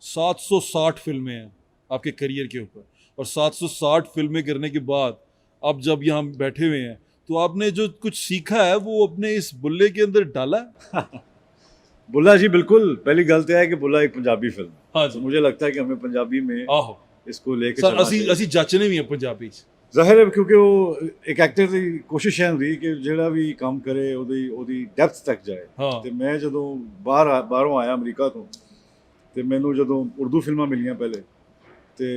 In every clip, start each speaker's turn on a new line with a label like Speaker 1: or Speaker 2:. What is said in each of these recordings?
Speaker 1: 760 फिल्में हैं आपके करियर के ऊपर, और 760 फिल्में करने के बाद अब जब यहाँ बैठे हुए हैं तो आपने जो कुछ सीखा है वो अपने इस बुल्ले के अंदर डाला है?
Speaker 2: बुल्ला जी बिल्कुल, पहली गल तो है कि बुल्ला एक पंजाबी फिल्म है।
Speaker 1: हाँ
Speaker 2: तो
Speaker 1: जी।
Speaker 2: मुझे लगता है कि हमें पंजाबी में
Speaker 1: आहो
Speaker 2: इसको लेके
Speaker 1: सर
Speaker 2: चलना
Speaker 1: ਅਸੀਂ
Speaker 2: चाहिए।
Speaker 1: ਅਸੀਂ ਜੱਚਨੇ ਵੀ ਹਾਂ ਪੰਜਾਬੀ ਚ।
Speaker 2: ਜ਼ਾਹਿਰ ਹੈ ਕਿਉਂਕਿ ਉਹ ਇੱਕ ਐਕਟਰ ਦੀ ਕੋਸ਼ਿਸ਼ ਹੈ ਹੁੰਦੀ ਕਿ ਜਿਹੜਾ ਵੀ ਕੰਮ ਕਰੇ ਉਹਦੀ ਡੈਪਥ ਤੱਕ ਜਾਏ।
Speaker 1: ਹਾਂ
Speaker 2: ਤੇ ਮੈਂ ਜਦੋਂ ਬਾਹਰੋਂ ਆਇਆ ਅਮਰੀਕਾ ਤੋਂ, ਤੇ ਮੈਨੂੰ ਜਦੋਂ ਉਰਦੂ ਫਿਲਮਾਂ ਮਿਲੀਆਂ ਪਹਿਲੇ, ਤੇ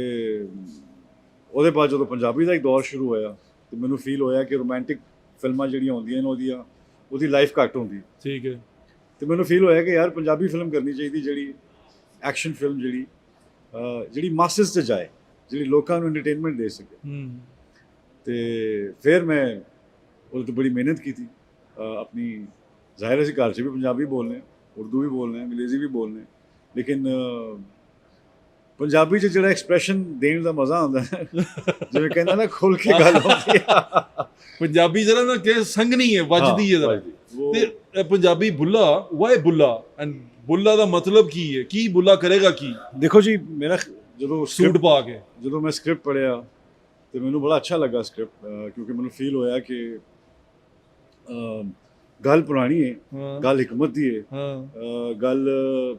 Speaker 2: ਉਹਦੇ ਬਾਅਦ ਜਦੋਂ ਪੰਜਾਬੀ ਦਾ ਇੱਕ ਦੌਰ ਸ਼ੁਰੂ ਹੋਇਆ ਤੇ ਮੈਨੂੰ ਫੀਲ ਹੋਇਆ ਕਿ ਰੋਮਾਂਟਿਕ ਫਿਲਮਾਂ ਜਿਹੜੀਆਂ ਹੁੰਦੀਆਂ ਨੇ ਉਹਦੀ ਲਾਈਫ ਘੱਟ ਹੁੰਦੀ।
Speaker 1: ਠੀਕ ਹੈ।
Speaker 2: ਤੇ ਮੈਨੂੰ ਫੀਲ ਹੋਇਆ ਕਿ ਯਾਰ ਪੰਜਾਬੀ ਫਿਲਮ ਕਰਨੀ ਚਾਹੀਦੀ, ਜਿਹੜੀ ਐਕਸ਼ਨ ਫਿਲਮ ਜਿਹੜੀ ਮਾਸਸ 'ਤੇ ਜਾਏ, ਜਿਹੜੀ ਲੋਕਾਂ ਨੂੰ ਐਂਟਰਟੇਨਮੈਂਟ ਦੇ ਸਕੇ। ਤੇ ਫਿਰ ਮੈਂ ਉਹਦੇ 'ਤੇ ਬੜੀ ਮਿਹਨਤ ਕੀਤੀ। ਆਪਣੀ ਜ਼ਾਹਿਰ ਅਸੀਂ ਘਰ 'ਚ ਵੀ ਪੰਜਾਬੀ ਬੋਲਦੇ ਹਾਂ, ਉਰਦੂ ਵੀ ਬੋਲਦੇ ਹਾਂ, ਅੰਗਰੇਜ਼ੀ ਵੀ ਬੋਲਦੇ ਹਾਂ, ਲੇਕਿਨ ਪੰਜਾਬੀ 'ਚ ਜਿਹੜਾ ਐਕਸਪ੍ਰੈਸ਼ਨ ਦੇਣ ਦਾ ਮਜ਼ਾ ਆਉਂਦਾ ਹੈ, ਜਿਵੇਂ ਕਹਿੰਦਾ ਨਾ ਖੁੱਲ੍ਹ ਕੇ ਗੱਲ ਹੁੰਦੀ ਹੈ।
Speaker 1: ਪੰਜਾਬੀ ਜਰਾ ਨਾ ਕਿ ਸੰਘਣੀ ਹੈ, ਵੱਜਦੀ ਹੈ ਜ਼ਰਾ।
Speaker 2: ਉਹ
Speaker 1: ਤੇ ਇਹ ਪੰਜਾਬੀ ਬੁੱਲਾ, ਵਾਈ ਬੁੱਲਾ, ਐਂਡ ਬੁੱਲਾ ਦਾ ਮਤਲਬ ਕੀ ਹੈ? ਕੀ ਬੁੱਲਾ ਕਰੇਗਾ ਕੀ
Speaker 2: ਦੇਖੋ ਜੀ, ਮੇਰਾ ਜਦੋਂ
Speaker 1: ਸੂਟ ਪਾ ਕੇ
Speaker 2: ਜਦੋਂ ਮੈਂ ਸਕ੍ਰਿਪਟ ਪੜ੍ਹਿਆ ਤੇ ਮੈਨੂੰ ਬੜਾ ਅੱਛਾ ਲੱਗਾ ਸਕ੍ਰਿਪਟ, ਕਿਉਂਕਿ ਮੈਨੂੰ ਫੀਲ ਹੋਇਆ ਕਿ ਗੱਲ ਪੁਰਾਣੀ ਹੈ,
Speaker 1: ਹਾਂ
Speaker 2: ਗੱਲ ਹਕਮਤ ਦੀ ਹੈ,
Speaker 1: ਹਾਂ
Speaker 2: ਗੱਲ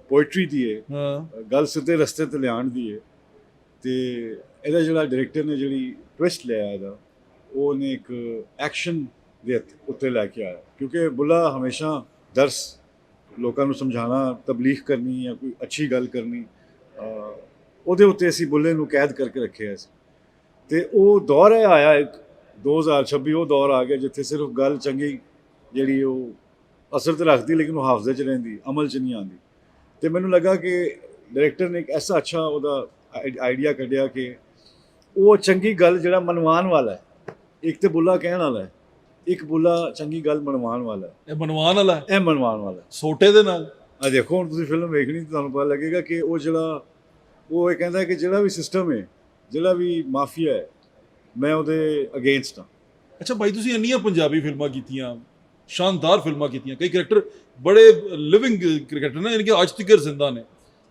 Speaker 2: ਪੋਇਟਰੀ ਦੀ ਹੈ,
Speaker 1: ਹਾਂ
Speaker 2: ਗੱਲ ਸਿੱਧੇ ਰਸਤੇ ਤੇ ਲਿਆਉਣ ਦੀ ਹੈ। ਤੇ ਇਹਦਾ ਜਿਹੜਾ ਡਾਇਰੈਕਟਰ ਨੇ ਜਿਹੜੀ ਟਵਿਸਟ ਲਿਆ ਇਹਦਾ, ਉਹਨੇ ਇੱਕ ਐਕਸ਼ਨ ਦੇ ਉੱਤੇ ਲੈ ਕੇ ਆਇਆ। ਕਿਉਂਕਿ ਬੁੱਲਾ ਹਮੇਸ਼ਾ ਦਰਸ, ਲੋਕਾਂ ਨੂੰ ਸਮਝਾਉਣਾ, ਤਬਲੀਗ ਕਰਨੀ ਜਾਂ ਕੋਈ ਅੱਛੀ ਗੱਲ ਕਰਨੀ, ਉਹਦੇ ਉੱਤੇ ਅਸੀਂ ਬੁੱਲੇ ਨੂੰ ਕੈਦ ਕਰਕੇ ਰੱਖਿਆ ਸੀ। ਤੇ ਉਹ ਦੌਰ ਆਇਆ ਇੱਕ 2026, ਉਹ ਦੌਰ ਆ ਗਿਆ ਜਿੱਥੇ ਸਿਰਫ ਗੱਲ ਚੰਗੀ ਜਿਹੜੀ ਉਹ ਅਸਰ ਤੇ ਰੱਖਦੀ, ਲੇਕਿਨ ਉਹ ਹਾਫਜ਼ੇ 'ਚ ਰਹਿੰਦੀ, ਅਮਲ 'ਚ ਨਹੀਂ ਆਉਂਦੀ। ਤੇ ਮੈਨੂੰ ਲੱਗਾ ਕਿ ਡਾਇਰੈਕਟਰ ਨੇ ਇੱਕ ਐਸਾ ਅੱਛਾ ਉਹਦਾ ਆਈਡੀਆ ਕੱਢਿਆ ਕਿ ਉਹ ਚੰਗੀ ਗੱਲ ਜਿਹੜਾ ਮਨਵਾਉਣ ਵਾਲਾ ਹੈ, ਇੱਕ ਤੇ ਬੁੱਲਾ ਕਹਿਣ ਵਾਲਾ ਹੈ, ਇੱਕ ਬੁੱਲਾ ਚੰਗੀ ਗੱਲ ਮਨਵਾਉਣ ਵਾਲਾ ਹੈ।
Speaker 1: ਇਹ ਬਣਵਾਉਣ ਵਾਲਾ ਹੈ
Speaker 2: ਇਹ ਮਨਵਾਉਣ ਵਾਲਾ ਹੈ।
Speaker 1: ਸੋਟੇ ਦੇ ਨਾਲ।
Speaker 2: ਆ ਦੇਖੋ, ਹੁਣ ਤੁਸੀਂ ਫਿਲਮ ਵੇਖਣੀ ਤਾਂ ਤੁਹਾਨੂੰ ਪਤਾ ਲੱਗੇਗਾ ਕਿ ਉਹ ਇਹ ਕਹਿੰਦਾ ਕਿ ਜਿਹੜਾ ਵੀ ਸਿਸਟਮ ਹੈ, ਜਿਹੜਾ ਵੀ ਮਾਫੀਆ ਹੈ, ਮੈਂ ਉਹਦੇ ਅਗੇਂਸਟ ਹਾਂ।
Speaker 1: ਅੱਛਾ ਭਾਈ, ਤੁਸੀਂ ਇੰਨੀਆਂ ਪੰਜਾਬੀ ਫਿਲਮਾਂ ਕੀਤੀਆਂ, ਸ਼ਾਨਦਾਰ ਫਿਲਮਾਂ ਕੀਤੀਆਂ, ਕਈ ਕਰੈਕਟਰ ਬੜੇ ਲਿਵਿੰਗ ਕਰੈਕਟਰ ਨੇ, ਯਾਨੀ ਕਿ ਅੱਜ ਤੱਕ ਜ਼ਿੰਦਾ ਨੇ,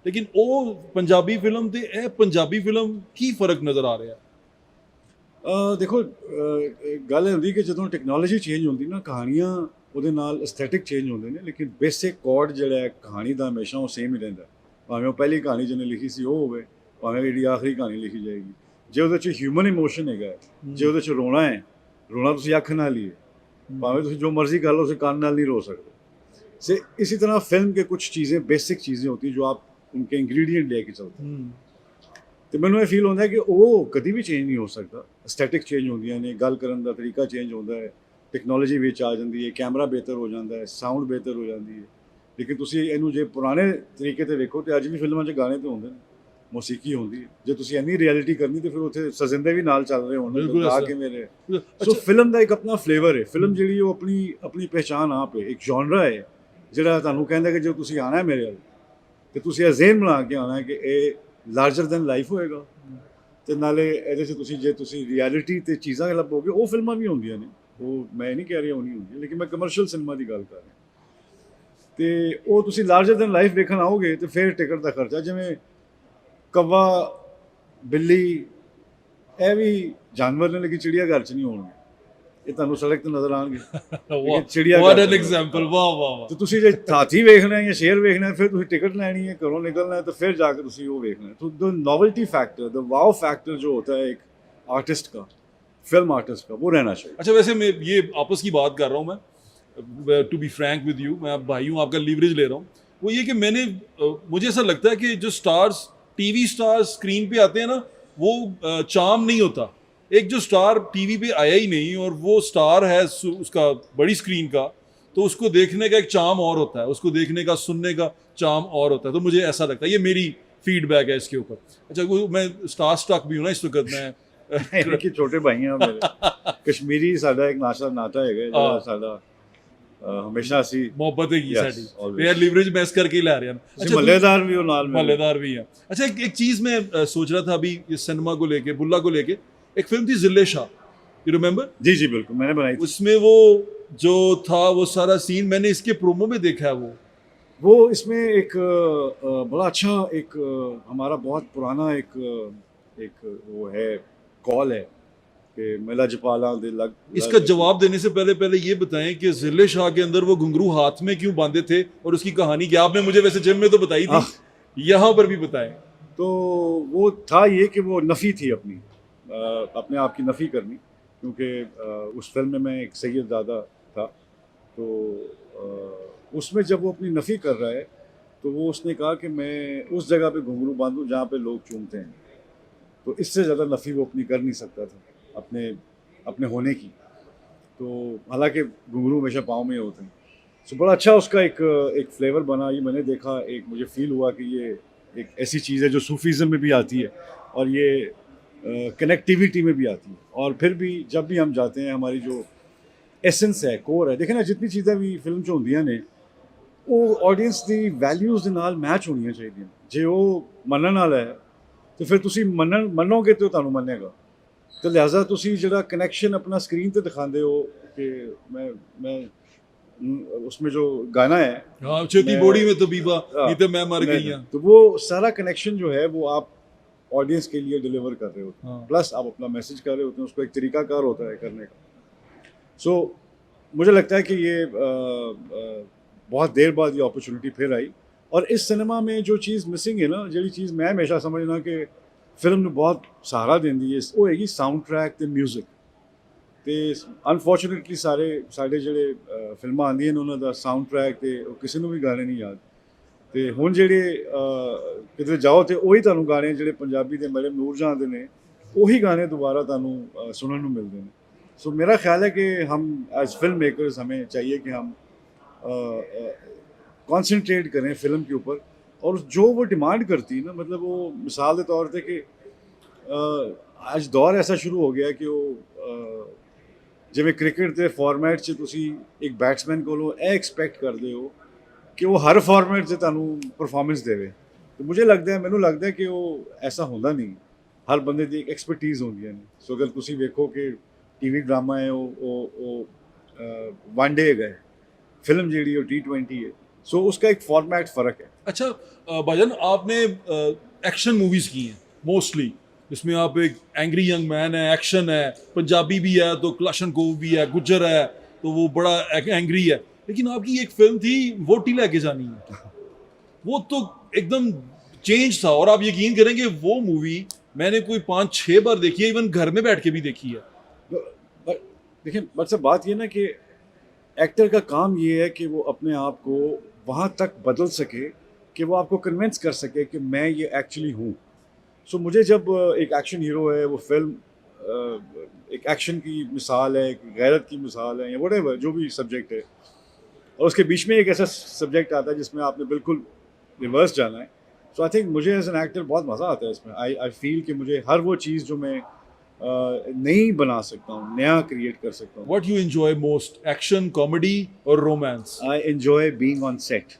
Speaker 1: ਲੇਕਿਨ ਉਹ ਪੰਜਾਬੀ ਫਿਲਮ ਤੇ ਇਹ ਪੰਜਾਬੀ ਫਿਲਮ ਕੀ ਫਰਕ ਨਜ਼ਰ ਆ ਰਿਹਾ?
Speaker 2: ਦੇਖੋ, ਗੱਲ ਇਹ ਹੁੰਦੀ ਕਿ ਜਦੋਂ ਟੈਕਨੋਲੋਜੀ ਚੇਂਜ ਹੁੰਦੀ ਨਾ, ਕਹਾਣੀਆਂ ਉਹਦੇ ਨਾਲ ਐਸਥੈਟਿਕ ਚੇਂਜ ਹੁੰਦੇ ਨੇ, ਲੇਕਿਨ ਬੇਸਿਕ ਕੋਡ ਜਿਹੜਾ ਹੈ ਕਹਾਣੀ ਦਾ ਹਮੇਸ਼ਾ ਉਹ ਸੇਮ ਹੀ ਰਹਿੰਦਾ। ਭਾਵੇਂ ਉਹ ਪਹਿਲੀ ਕਹਾਣੀ ਜਿਹਨੇ ਲਿਖੀ ਸੀ ਉਹ ਹੋਵੇ, ਭਾਵੇਂ ਜਿਹੜੀ ਆਖਰੀ ਕਹਾਣੀ ਲਿਖੀ ਜਾਏਗੀ, ਜੇ ਉਹਦੇ 'ਚ ਹਿਊਮਨ ਇਮੋਸ਼ਨ ਹੈਗਾ, ਜੇ ਉਹਦੇ 'ਚ ਰੋਣਾ ਹੈ, ਰੋਣਾ ਤੁਸੀਂ ਅੱਖ ਨਾਲ ਹੀ ਹੈ, ਭਾਵੇਂ ਤੁਸੀਂ ਜੋ मर्जी कर लो, उसे कान नाल नहीं रो सकते। से इसी तरह फिल्म के कुछ चीज़ें, बेसिक चीज़ें होती हैं जो आप उनके इंग्रेडिएंट लेके चलते हैं। तो मैनू ये फील होता है कि वो कभी भी चेंज नहीं हो सकता। एस्थेटिक चेंज होंदियां ने, गल करन दा तरीका चेंज होता है, टैक्नोलॉजी विच आ जाती है, कैमरा बेहतर हो जाता है, साउंड बेहतर हो जाती है, लेकिन तुसीं इहनूं जे पुराने तरीके ते वेखो तो अज भी फिल्मां 'च गाने तो होंदे ने, ਮੌਸੀਕੀ ਹੁੰਦੀ ਹੈ। ਜੇ ਤੁਸੀਂ ਇੰਨੀ ਰਿਐਲਿਟੀ ਕਰਨੀ ਤੇ ਫਿਰ ਉੱਥੇ ਸਜਿੰਦੇ ਵੀ ਨਾਲ ਚੱਲ ਰਹੇ ਹੋਣ, ਗਾ ਕੇ ਮੇਰੇ। ਸੋ ਫਿਲਮ ਦਾ ਇੱਕ ਆਪਣਾ ਫਲੇਵਰ ਹੈ। ਫਿਲਮ ਜਿਹੜੀ ਉਹ ਆਪਣੀ ਪਹਿਚਾਣ ਆਪ ਹੈ, ਇੱਕ ਜੌਨਰਾ ਹੈ ਜਿਹੜਾ ਤੁਹਾਨੂੰ ਕਹਿੰਦਾ ਕਿ ਜੇ ਤੁਸੀਂ ਆਉਣਾ ਹੈ ਮੇਰੇ ਵੱਲ ਤੇ ਤੁਸੀਂ ਇਹ ਜ਼ੇਨ ਬਣਾ ਕੇ ਆਉਣਾ ਹੈ ਕਿ ਇਹ ਲਾਰਜਰ ਦੈਨ ਲਾਈਫ ਹੋਏਗਾ, ਤੇ ਨਾਲੇ ਇਹਦੇ 'ਚ ਜੇ ਤੁਸੀਂ ਰਿਐਲਿਟੀ ਤੇ ਚੀਜ਼ਾਂ ਲੱਭੋਗੇ, ਉਹ ਫਿਲਮਾਂ ਵੀ ਹੁੰਦੀਆਂ ਨੇ, ਉਹ ਮੈਂ ਨਹੀਂ ਕਹਿ ਰਿਹਾ ਉਹ ਨਹੀਂ ਹੁੰਦੀਆਂ, ਲੇਕਿਨ ਮੈਂ ਕਮਰਸ਼ੀਅਲ ਸਿਨੇਮਾ ਦੀ ਗੱਲ ਕਰ ਰਿਹਾ। ਤੇ ਉਹ ਤੁਸੀਂ ਲਾਰਜਰ ਦੈਨ ਲਾਈਫ ਵੇਖਣ ਆਓਗੇ ਤੇ ਫਿਰ ਟਿਕਟ ਦਾ ਖਰਚਾ, ਜਿਵੇਂ ਕਵਾ, ਬਿੱਲੀ, ਇਹ ਵੀ ਜਾਨਵਰ ਨੇ, ਲੇਕਿਨ ਚਿੜੀਆ ਘਰ 'ਚ ਨਹੀਂ ਹੋਣਗੇ, ਇਹ ਤੁਹਾਨੂੰ ਸੜਕ 'ਤੇ ਨਜ਼ਰ ਆਉਣਗੇ। ਚਿੜੀਆ
Speaker 1: ਵਾਟ ਐਨ ਐਗਜ਼ਾਮਪਲ, ਵਾਹ ਵਾਹ ਵਾਹ।
Speaker 2: ਤੇ ਤੁਸੀਂ ਜੇ ਹਾਥੀ ਵੇਖਣਾ ਹੈ ਜਾਂ ਸ਼ੇਰ ਵੇਖਣਾ ਹੈ, ਫਿਰ ਤੁਸੀਂ ਟਿਕਟ ਲੈਣੀ ਹੈ, ਘਰੋਂ ਨਿਕਲਣਾ ਹੈ, ਤਾਂ ਫਿਰ ਜਾ ਕੇ ਤੁਸੀਂ ਉਹ ਵੇਖਣਾ ਹੈ। तो the novelty factor, the wow factor जो होता है एक आर्टिस्ट का, फिल्म आर्टिस्ट का, वो रहना चाहिए।
Speaker 1: अच्छा, वैसे मैं ये आपस की बात कर रहा हूँ, मैं to be frank with you, मैं भाई हूँ, आपका लीवरेज ले रहा हूँ। वो ये कि मुझे ऐसा लगता है कि जो स्टार्स, टीवी स्टार स्क्रीन पे आते हैं ना, वो चार्म नहीं होता। एक जो स्टार टीवी पे आया ही नहीं और वो स्टार है उसका बड़ी स्क्रीन का, तो उसको देखने का एक चार्म और होता है, उसको देखने का, सुनने का चार्म और होता है। तो मुझे ऐसा लगता है, ये मेरी फीडबैक है इसके ऊपर। अच्छा, मैं स्टार स्टक भी हूँ ना इस वक्त, मैं
Speaker 2: कि छोटे भाई हैं मेरे, कश्मीरी साडा एक नाता है ਜਿਹੜਾ ਸਾਡਾ ਹਮੇਸ਼ਾ ਅਸੀਂ
Speaker 1: ਮੁਹੱਬਤ ਹੈਗੀ ਸਾਡੀ, ਤੇ ਇਹ ਲੀਵਰੇਜ ਮੈਸ ਕਰਕੇ ਹੀ ਲੈ ਰਹੇ ਹਨ।
Speaker 2: अच्छा, मल्लेदार भी हो नाल में,
Speaker 1: मल्लेदार भी हैं। अच्छा, एक चीज़ मैं सोच रहा था अभी इस सिनेमा को लेके, बुल्ला को लेके, एक फिल्म थी जिले शाह, यू रिमेंबर?
Speaker 2: जी जी बिल्कुल, मैंने बनाई थी।
Speaker 1: उसमें वो जो था वो सारा सीन मैंने इसके प्रोमो में देखा है, वो
Speaker 2: वो इसमें एक बड़ा अच्छा एक हमारा बहुत पुराना एक वो है कॉल है कि मिला जपाला दे लग
Speaker 1: इसका जवाब देने से पहले पहले ये बताएं कि जिले शाह के अंदर वो घुंघरू हाथ में क्यों बांधे थे और उसकी कहानी क्या? आपने मुझे वैसे जिम में तो बताई थी, यहाँ पर भी बताएं।
Speaker 2: तो वो था ये कि वो नफ़ी थी अपनी अपने आप की नफ़ी करनी, क्योंकि उस फिल्म में मैं एक सैयदजादा था। तो उसमें जब वो अपनी नफ़ी कर रहा है तो वो उसने कहा कि मैं उस जगह पे घुंघरू बांधूं जहाँ पे लोग चूमते हैं। तो इससे ज़्यादा नफ़ी वो अपनी कर नहीं सकता था अपने अपने होने की। तो हालांकि घुंघरू हमेशा पाँव में होते हैं। सो बड़ा अच्छा उसका एक फ्लेवर बना। ये मैंने देखा, एक मुझे फील हुआ कि ये एक ऐसी चीज़ है जो सूफीज़म में भी आती है और ये कनेक्टिविटी में भी आती है। और फिर भी जब भी हम जाते हैं, हमारी जो एसेंस है, कोर है, देखें ना जितनी चीज़ें भी फिल्म 'ਚ ਹੁੰਦੀਆਂ ਨੇ ਉਹ ਆਡੀਅנס ਦੀ ਵੈਲਿਊਜ਼ ਦੇ ਨਾਲ ਮੈਚ ਹੋਣੀਆਂ ਚਾਹੀਦੀਆਂ। ਜੇ ਉਹ ਮੰਨਣ ਵਾਲਾ ਹੈ ਤੇ ਫਿਰ ਤੁਸੀਂ ਮੰਨੋਗੇ ਤੇ ਉਹ ਤੁਹਾਨੂੰ ਮੰਨੇਗਾ। ਤੇ ਲਿਹਾਜ਼ਾ ਤੁਸੀਂ ਜਿਹੜਾ ਕਨੈਕਸ਼ਨ ਆਪਣਾ ਸਕਰੀਨ ਤੇ ਦਿਖਾਉਂਦੇ ਹੋ ਕਿ मैं उसमें जो गाना है
Speaker 1: हाँ, चेती बोड़ी में तबीबा
Speaker 2: हाँ,
Speaker 1: नहीं तो मैं मर गई हूँ।
Speaker 2: तो वो सारा कनेक्शन जो है वो आप ऑडियंस के लिए डिलीवर कर रहे होते हैं।
Speaker 1: हाँ।
Speaker 2: प्लस आप अपना मैसेज कर रहे होते हैं, उसको एक तरीकाकार होता है करने का। सो मुझे लगता है कि ये बहुत देर बाद ये अपॉर्चुनिटी फिर आई। और इस सिनेमा में जो चीज़ मिसिंग है ना, जी चीज़ मैं हमेशा समझना कि फिल्म ने बहुत सहारा देंदी है, वो हैगी साउंड ट्रैक ते म्यूजिक। ਤੇ ਅਨਫੋਰਚੂਨੇਟਲੀ ਸਾਡੇ ਜਿਹੜੇ ਫਿਲਮਾਂ ਆਉਂਦੀਆਂ ਨੇ ਉਹਨਾਂ ਦਾ ਸਾਊਂਡ ਟਰੈਕ ਤੇ ਕਿਸੇ ਨੂੰ ਵੀ ਗਾਣੇ ਨਹੀਂ ਯਾਦ। ਤੇ ਹੁਣ ਜਿਹੜੇ ਕਿਤੇ ਜਾਓ ਤੇ ਉਹੀ ਤੁਹਾਨੂੰ ਗਾਣੇ ਜਿਹੜੇ ਪੰਜਾਬੀ ਦੇ ਮੇਰੇ ਨੂਰਜਹਾਂ ਦੇ ਨੇ, ਉਹੀ ਗਾਣੇ ਦੁਬਾਰਾ ਤੁਹਾਨੂੰ सुनने ਨੂੰ मिलते हैं। सो मेरा ख्याल है कि हम एज फिल्म मेकर्स हमें चाहिए कि हम कॉन्सेंट्रेट करें फिल्म के ऊपर और जो वो डिमांड करती है ना, मतलब वो मिसाल के तौर पर कि ਅੱਜ ਦੌਰ ਐਸਾ ਸ਼ੁਰੂ ਹੋ ਗਿਆ ਕਿ ਉਹ ਜਿਵੇਂ ਕ੍ਰਿਕਟ ਦੇ ਫਾਰਮੈਟ 'ਚ ਤੁਸੀਂ ਇੱਕ ਬੈਟਸਮੈਨ ਕੋਲੋਂ ਇਹ ਐਕਸਪੈਕਟ ਕਰਦੇ ਹੋ ਕਿ ਉਹ ਹਰ ਫਾਰਮੈਟ 'ਚ ਤੁਹਾਨੂੰ ਪਰਫਾਰਮੈਂਸ ਦੇਵੇ। ਤੇ ਮੈਨੂੰ ਲੱਗਦਾ ਕਿ ਉਹ ਐਸਾ ਹੁੰਦਾ ਨਹੀਂ। ਹਰ ਬੰਦੇ ਦੀ ਇੱਕ ਐਕਸਪਰਟੀਜ਼ ਹੁੰਦੀਆਂ ਨੇ। ਸੋ ਅਗਰ ਤੁਸੀਂ ਵੇਖੋ ਕਿ ਟੀਵੀ ਡਰਾਮਾ ਹੈ ਉਹ वन डे ਹੈਗਾ, फिल्म ਜਿਹੜੀ ਉਹ T20 है। सो उसका एक फॉर्मेट फ़र्क है।
Speaker 1: अच्छा भाईजान, आपने एक्शन मूवीज़ की हैं मोस्टली, इसमें आप एक एंग्री यंग मैन है, एक्शन है, पंजाबी भी है तो क्लाशनकोव भी है, गुज्जर है तो वो बड़ा एंग्री है। लेकिन आपकी एक फिल्म थी वोटी लेके जानी है, वो तो एकदम चेंज था। और आप यकीन करेंगे वो मूवी मैंने कोई 5-6 बार देखी है, इवन घर में बैठ के भी देखी है।
Speaker 2: देखिए मतलब बात ये ना कि एक्टर का काम ये है कि वो अपने आप को वहाँ तक बदल सके कि वो आपको कन्विंस कर सके कि मैं ये एक्चुअली हूँ। सो मुझे जब एक एक्शन हीरो है, वो फिल्म एक एक्शन की मिसाल है, एक गैरत की मिसाल है, या व्हाटएवर जो भी सब्जेक्ट है, और उसके बीच में एक ऐसा सब्जेक्ट आता है जिसमें आपने बिल्कुल रिवर्स जाना है। सो आई थिंक मुझे एज एन एक्टर बहुत मज़ा आता है इसमें। आई फील कि मुझे हर वो चीज़ जो मैं नई बना सकता हूँ, नया क्रिएट कर सकता हूँ।
Speaker 1: What you enjoy most, action, comedy or romance?
Speaker 2: I enjoy being on set.